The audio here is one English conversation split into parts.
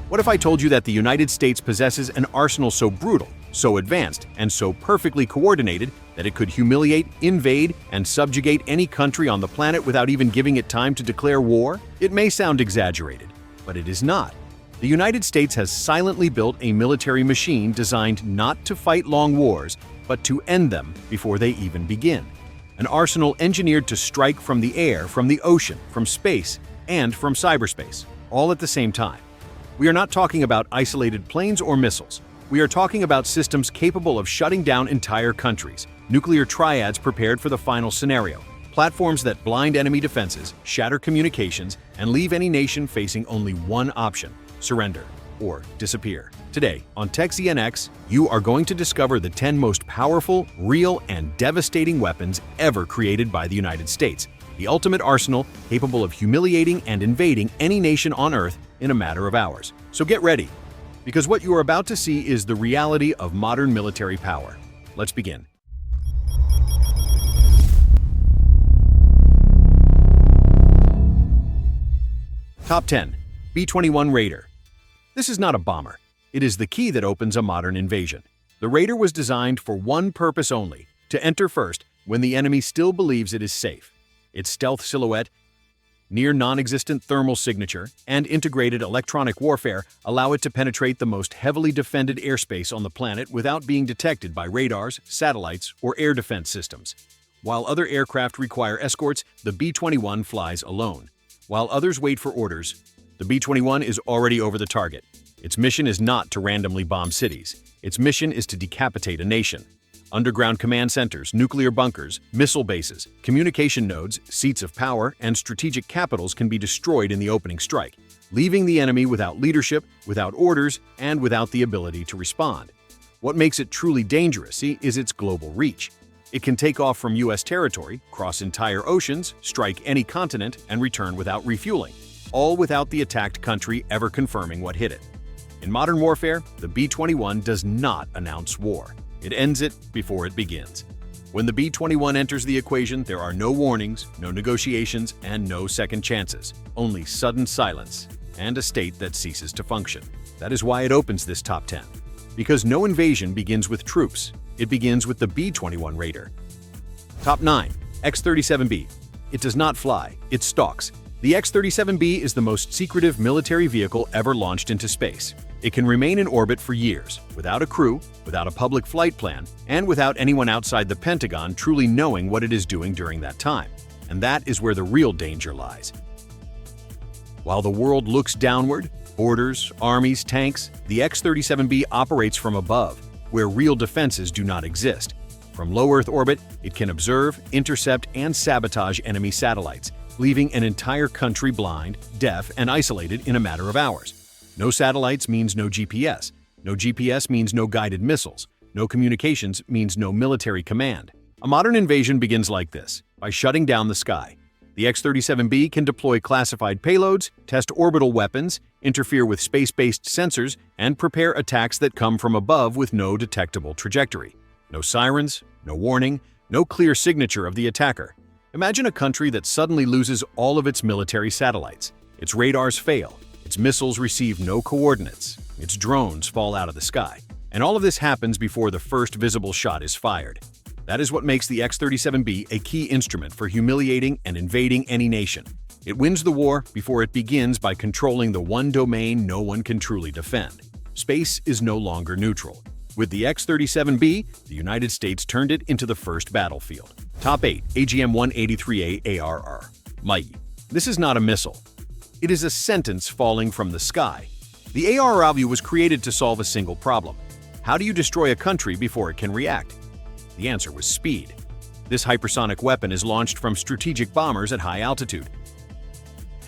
What if I told you that the United States possesses an arsenal so brutal, so advanced, and so perfectly coordinated that it could humiliate, invade, and subjugate any country on the planet without even giving it time to declare war? It may sound exaggerated, but it is not. The United States has silently built a military machine designed not to fight long wars, but to end them before they even begin. An arsenal engineered to strike from the air, from the ocean, from space, and from cyberspace, all at the same time. We are not talking about isolated planes or missiles. We are talking about systems capable of shutting down entire countries, nuclear triads prepared for the final scenario, platforms that blind enemy defenses, shatter communications, and leave any nation facing only one option: surrender or disappear. Today, on TechZNX, you are going to discover the 10 most powerful, real, and devastating weapons ever created by the United States. The ultimate arsenal capable of humiliating and invading any nation on Earth in a matter of hours. So get ready, because what you are about to see is the reality of modern military power. Let's begin. Top 10. B-21 Raider. This is not a bomber. It is the key that opens a modern invasion. The Raider was designed for one purpose only: to enter first when the enemy still believes it is safe. Its stealth silhouette, near non-existent thermal signature, and integrated electronic warfare allow it to penetrate the most heavily defended airspace on the planet without being detected by radars, satellites, or air defense systems. While other aircraft require escorts, the B-21 flies alone. While others wait for orders, the B-21 is already over the target. Its mission is not to randomly bomb cities. Its mission is to decapitate a nation. Underground command centers, nuclear bunkers, missile bases, communication nodes, seats of power, and strategic capitals can be destroyed in the opening strike, leaving the enemy without leadership, without orders, and without the ability to respond. What makes it truly dangerous is its global reach. It can take off from U.S. territory, cross entire oceans, strike any continent, and return without refueling, all without the attacked country ever confirming what hit it. In modern warfare, the B-21 does not announce war. It ends it before it begins. When the B-21 enters the equation, there are no warnings, no negotiations, and no second chances. Only sudden silence and a state that ceases to function. That is why it opens this top 10. Because no invasion begins with troops. It begins with the B-21 Raider. Top 9. X-37B. It does not fly, it stalks. The X-37B is the most secretive military vehicle ever launched into space. It can remain in orbit for years, without a crew, without a public flight plan, and without anyone outside the Pentagon truly knowing what it is doing during that time. And that is where the real danger lies. While the world looks downward, borders, armies, tanks, the X-37B operates from above, where real defenses do not exist. From low Earth orbit, it can observe, intercept, and sabotage enemy satellites, leaving an entire country blind, deaf, and isolated in a matter of hours. No satellites means no GPS. No GPS means no guided missiles. No communications means no military command. A modern invasion begins like this, by shutting down the sky. The X-37B can deploy classified payloads, test orbital weapons, interfere with space-based sensors, and prepare attacks that come from above with no detectable trajectory. No sirens, no warning, no clear signature of the attacker. Imagine a country that suddenly loses all of its military satellites. Its radars fail. Its missiles receive no coordinates. Its drones fall out of the sky. And all of this happens before the first visible shot is fired. That is what makes the X-37B a key instrument for humiliating and invading any nation. It wins the war before it begins by controlling the one domain no one can truly defend. Space is no longer neutral. With the X-37B, the United States turned it into the first battlefield. Top 8. AGM-183A ARR. Mighty. This is not a missile. It is a sentence falling from the sky. The ARR was created to solve a single problem. How do you destroy a country before it can react? The answer was speed. This hypersonic weapon is launched from strategic bombers at high altitude,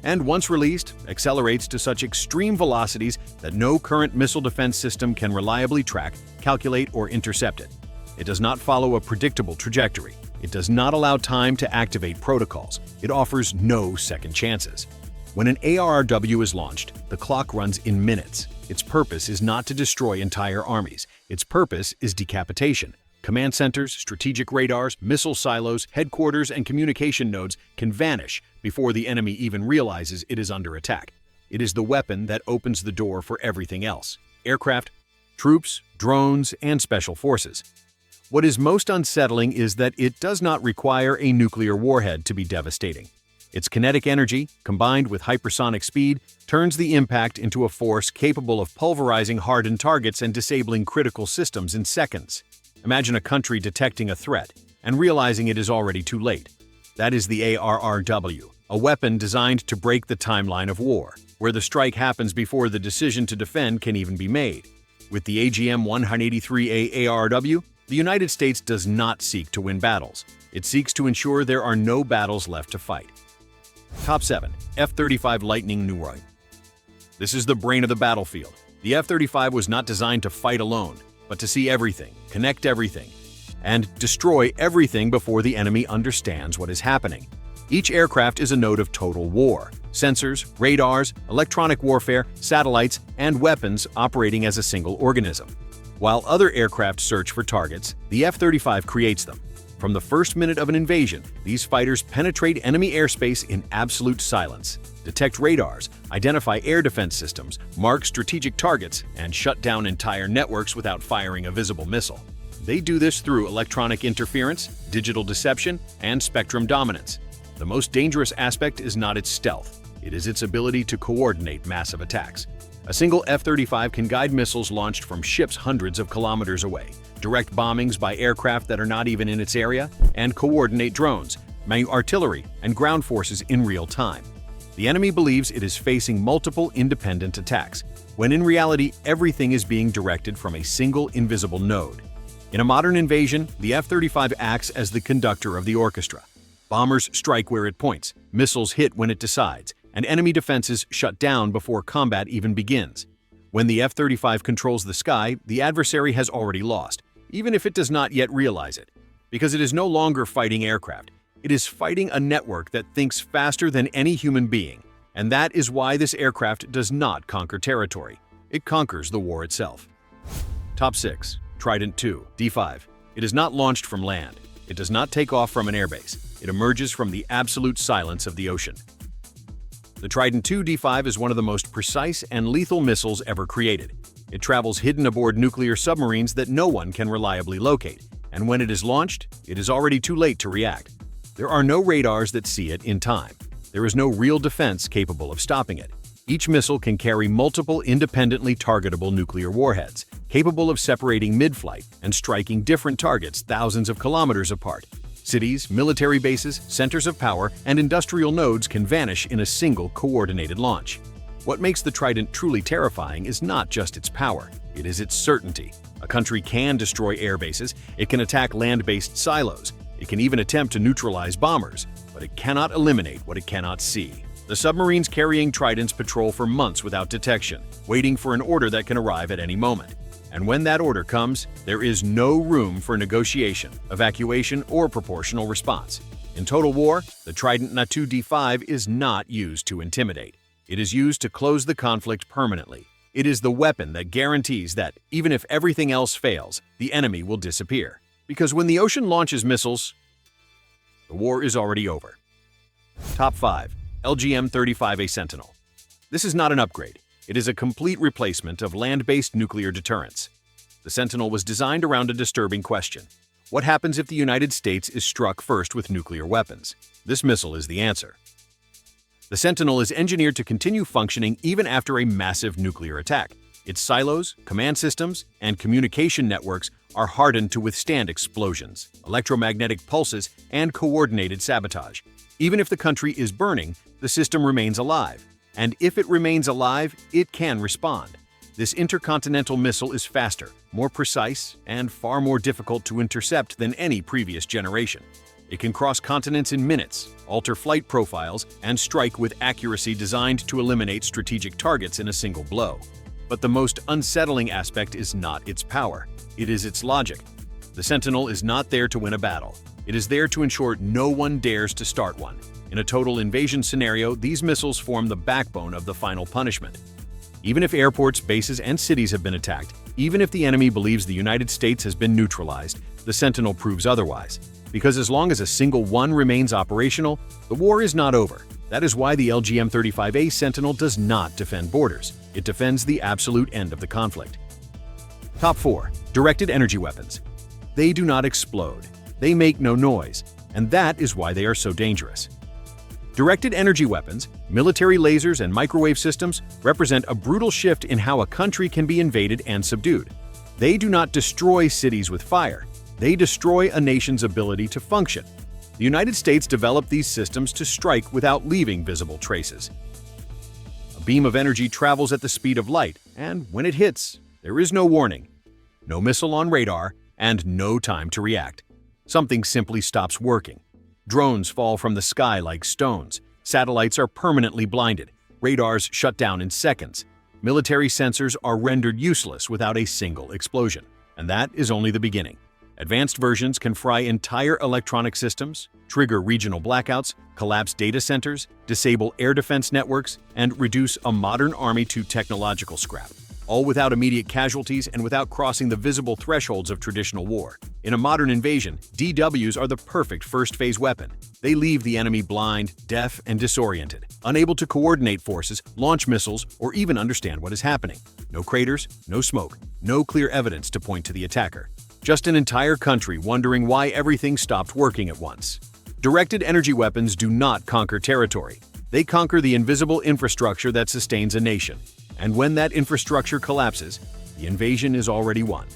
and once released, accelerates to such extreme velocities that no current missile defense system can reliably track, calculate, or intercept it. It does not follow a predictable trajectory. It does not allow time to activate protocols. It offers no second chances. When an ARRW is launched, the clock runs in minutes. Its purpose is not to destroy entire armies. Its purpose is decapitation. Command centers, strategic radars, missile silos, headquarters, and communication nodes can vanish before the enemy even realizes it is under attack. It is the weapon that opens the door for everything else: aircraft, troops, drones, and special forces. What is most unsettling is that it does not require a nuclear warhead to be devastating. Its kinetic energy, combined with hypersonic speed, turns the impact into a force capable of pulverizing hardened targets and disabling critical systems in seconds. Imagine a country detecting a threat and realizing it is already too late. That is the ARRW, a weapon designed to break the timeline of war, where the strike happens before the decision to defend can even be made. With the AGM-183A ARW, the United States does not seek to win battles. It seeks to ensure there are no battles left to fight. Top 7. F-35 Lightning II. This is the brain of the battlefield. The F-35 was not designed to fight alone, but to see everything, connect everything, and destroy everything before the enemy understands what is happening. Each aircraft is a node of total war: sensors, radars, electronic warfare, satellites, and weapons operating as a single organism. While other aircraft search for targets, the F-35 creates them. From the first minute of an invasion, these fighters penetrate enemy airspace in absolute silence, detect radars, identify air defense systems, mark strategic targets, and shut down entire networks without firing a visible missile. They do this through electronic interference, digital deception, and spectrum dominance. The most dangerous aspect is not its stealth, it is its ability to coordinate massive attacks. A single F-35 can guide missiles launched from ships hundreds of kilometers away, direct bombings by aircraft that are not even in its area, and coordinate drones, artillery, and ground forces in real time. The enemy believes it is facing multiple independent attacks, when in reality everything is being directed from a single invisible node. In a modern invasion, the F-35 acts as the conductor of the orchestra. Bombers strike where it points, missiles hit when it decides, and enemy defenses shut down before combat even begins. When the F-35 controls the sky, the adversary has already lost, even if it does not yet realize it. Because it is no longer fighting aircraft, it is fighting a network that thinks faster than any human being, and that is why this aircraft does not conquer territory. It conquers the war itself. Top 6. Trident II D5. It is not launched from land. It does not take off from an airbase. It emerges from the absolute silence of the ocean. The Trident II D5 is one of the most precise and lethal missiles ever created. It travels hidden aboard nuclear submarines that no one can reliably locate, and when it is launched, it is already too late to react. There are no radars that see it in time. There is no real defense capable of stopping it. Each missile can carry multiple independently targetable nuclear warheads, capable of separating mid-flight and striking different targets thousands of kilometers apart. Cities, military bases, centers of power, and industrial nodes can vanish in a single coordinated launch. What makes the Trident truly terrifying is not just its power, it is its certainty. A country can destroy air bases, it can attack land-based silos, it can even attempt to neutralize bombers, but it cannot eliminate what it cannot see. The submarines carrying Tridents patrol for months without detection, waiting for an order that can arrive at any moment. And when that order comes, there is no room for negotiation, evacuation, or proportional response. In total war, the Trident II D5 is not used to intimidate. It is used to close the conflict permanently. It is the weapon that guarantees that, even if everything else fails, the enemy will disappear. Because when the ocean launches missiles, the war is already over. Top 5. LGM-35A Sentinel. This is not an upgrade. It is a complete replacement of land-based nuclear deterrence. The Sentinel was designed around a disturbing question. What happens if the United States is struck first with nuclear weapons? This missile is the answer. The Sentinel is engineered to continue functioning even after a massive nuclear attack. Its silos, command systems, and communication networks are hardened to withstand explosions, electromagnetic pulses, and coordinated sabotage. Even if the country is burning, the system remains alive. And if it remains alive, it can respond. This intercontinental missile is faster, more precise, and far more difficult to intercept than any previous generation. It can cross continents in minutes, alter flight profiles, and strike with accuracy designed to eliminate strategic targets in a single blow. But the most unsettling aspect is not its power, it is its logic. The Sentinel is not there to win a battle. It is there to ensure no one dares to start one. In a total invasion scenario, these missiles form the backbone of the final punishment. Even if airports, bases, and cities have been attacked, even if the enemy believes the United States has been neutralized, the Sentinel proves otherwise. Because as long as a single one remains operational, the war is not over. That is why the LGM-35A Sentinel does not defend borders. It defends the absolute end of the conflict. Top 4. Directed energy weapons. They do not explode. They make no noise, and that is why they are so dangerous. Directed energy weapons, military lasers, and microwave systems represent a brutal shift in how a country can be invaded and subdued. They do not destroy cities with fire. They destroy a nation's ability to function. The United States developed these systems to strike without leaving visible traces. A beam of energy travels at the speed of light, and when it hits, there is no warning, no missile on radar, and no time to react. Something simply stops working. Drones fall from the sky like stones. Satellites are permanently blinded. Radars shut down in seconds. Military sensors are rendered useless without a single explosion. And that is only the beginning. Advanced versions can fry entire electronic systems, trigger regional blackouts, collapse data centers, disable air defense networks, and reduce a modern army to technological scrap, all without immediate casualties and without crossing the visible thresholds of traditional war. In a modern invasion, DWs are the perfect first-phase weapon. They leave the enemy blind, deaf, and disoriented, unable to coordinate forces, launch missiles, or even understand what is happening. No craters, no smoke, no clear evidence to point to the attacker. Just an entire country wondering why everything stopped working at once. Directed energy weapons do not conquer territory. They conquer the invisible infrastructure that sustains a nation. And when that infrastructure collapses, the invasion is already won.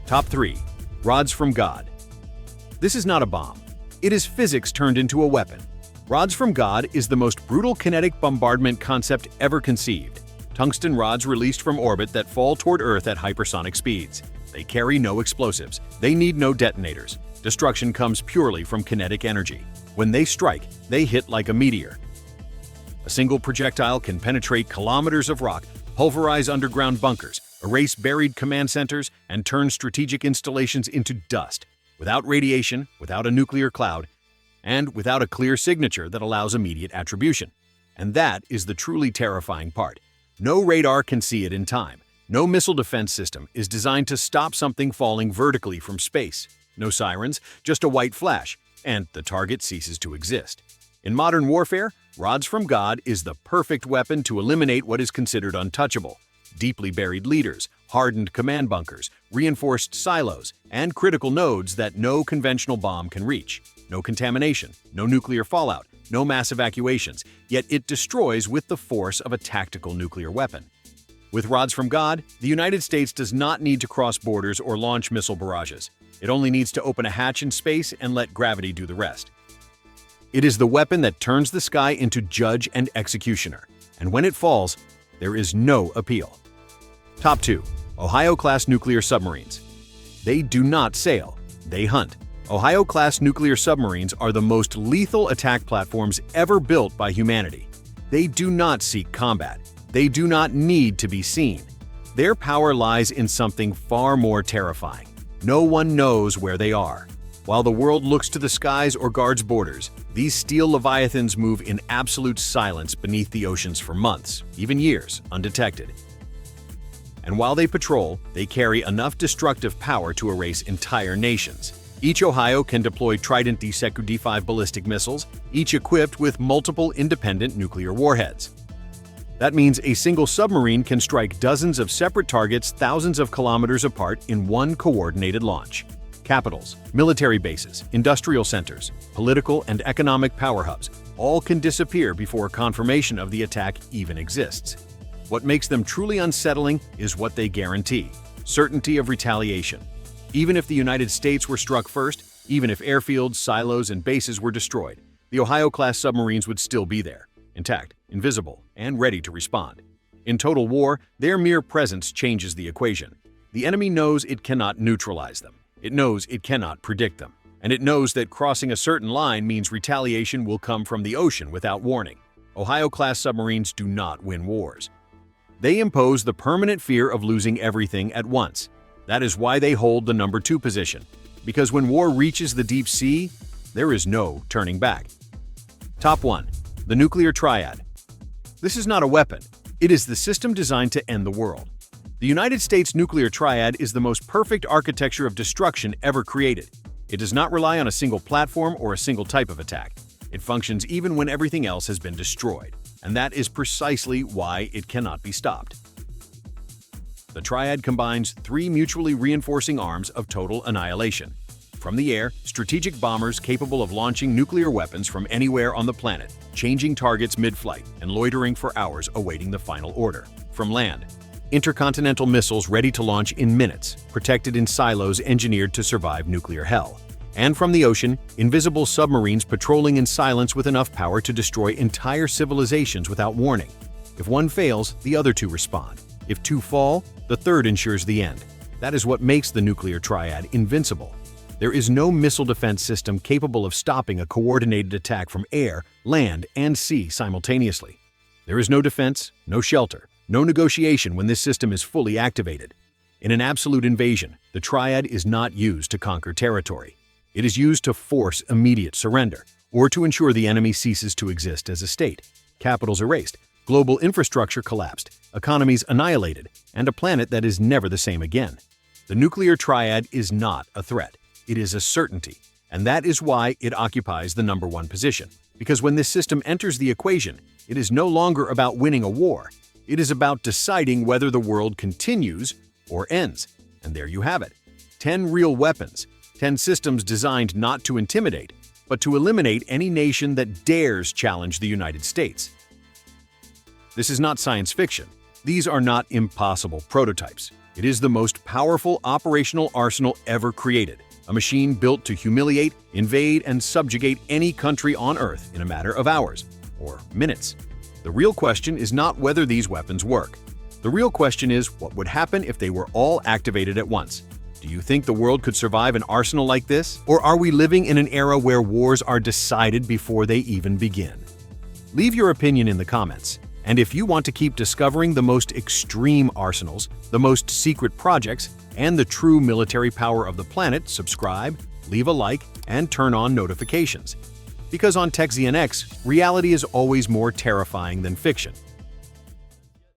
Top 3. Rods from God. This is not a bomb. It is physics turned into a weapon. Rods from God is the most brutal kinetic bombardment concept ever conceived. Tungsten rods released from orbit that fall toward Earth at hypersonic speeds. They carry no explosives. They need no detonators. Destruction comes purely from kinetic energy. When they strike, they hit like a meteor. A single projectile can penetrate kilometers of rock, pulverize underground bunkers, erase buried command centers, and turn strategic installations into dust, without radiation, without a nuclear cloud, and without a clear signature that allows immediate attribution. And that is the truly terrifying part. No radar can see it in time. No missile defense system is designed to stop something falling vertically from space. No sirens, just a white flash, and the target ceases to exist. In modern warfare, Rods from God is the perfect weapon to eliminate what is considered untouchable. Deeply buried leaders, hardened command bunkers, reinforced silos, and critical nodes that no conventional bomb can reach. No contamination, no nuclear fallout, no mass evacuations, yet it destroys with the force of a tactical nuclear weapon. With Rods from God, the United States does not need to cross borders or launch missile barrages. It only needs to open a hatch in space and let gravity do the rest. It is the weapon that turns the sky into judge and executioner, and when it falls, there is no appeal. Top 2. Ohio-class nuclear submarines. They do not sail, they hunt. Ohio-class nuclear submarines are the most lethal attack platforms ever built by humanity. They do not seek combat. They do not need to be seen. Their power lies in something far more terrifying. No one knows where they are. While the world looks to the skies or guards borders, these steel leviathans move in absolute silence beneath the oceans for months, even years, undetected. And while they patrol, they carry enough destructive power to erase entire nations. Each Ohio can deploy Trident D-5 ballistic missiles, each equipped with multiple independent nuclear warheads. That means a single submarine can strike dozens of separate targets thousands of kilometers apart in one coordinated launch. Capitals, military bases, industrial centers, political and economic power hubs all can disappear before confirmation of the attack even exists. What makes them truly unsettling is what they guarantee: certainty of retaliation. Even if the United States were struck first, even if airfields, silos, and bases were destroyed, the Ohio-class submarines would still be there, intact, invisible, and ready to respond. In total war, their mere presence changes the equation. The enemy knows it cannot neutralize them. It knows it cannot predict them. And it knows that crossing a certain line means retaliation will come from the ocean without warning. Ohio-class submarines do not win wars. They impose the permanent fear of losing everything at once. That is why they hold the number 2 position. Because when war reaches the deep sea, there is no turning back. Top 1. The nuclear triad. This is not a weapon. It is the system designed to end the world. The United States nuclear triad is the most perfect architecture of destruction ever created. It does not rely on a single platform or a single type of attack. It functions even when everything else has been destroyed, and that is precisely why it cannot be stopped. The triad combines three mutually reinforcing arms of total annihilation. From the air, strategic bombers capable of launching nuclear weapons from anywhere on the planet, changing targets mid-flight and loitering for hours awaiting the final order. From land, intercontinental missiles ready to launch in minutes, protected in silos engineered to survive nuclear hell. And from the ocean, invisible submarines patrolling in silence with enough power to destroy entire civilizations without warning. If one fails, the other two respond. If two fall, the third ensures the end. That is what makes the nuclear triad invincible. There is no missile defense system capable of stopping a coordinated attack from air, land, and sea simultaneously. There is no defense, no shelter, no negotiation when this system is fully activated. In an absolute invasion, the triad is not used to conquer territory. It is used to force immediate surrender, or to ensure the enemy ceases to exist as a state. Capitals erased, global infrastructure collapsed, economies annihilated, and a planet that is never the same again. The nuclear triad is not a threat. It is a certainty, and that is why it occupies the #1 position. Because when this system enters the equation, it is no longer about winning a war. It is about deciding whether the world continues or ends. And there you have it. 10 real weapons, 10 systems designed not to intimidate, but to eliminate any nation that dares challenge the United States. This is not science fiction. These are not impossible prototypes. It is the most powerful operational arsenal ever created, a machine built to humiliate, invade, and subjugate any country on Earth in a matter of hours or minutes. The real question is not whether these weapons work. The real question is what would happen if they were all activated at once. Do you think the world could survive an arsenal like this? Or are we living in an era where wars are decided before they even begin? Leave your opinion in the comments. And if you want to keep discovering the most extreme arsenals, the most secret projects, and the true military power of the planet, subscribe, leave a like, and turn on notifications. Because on TechZNX, reality is always more terrifying than fiction.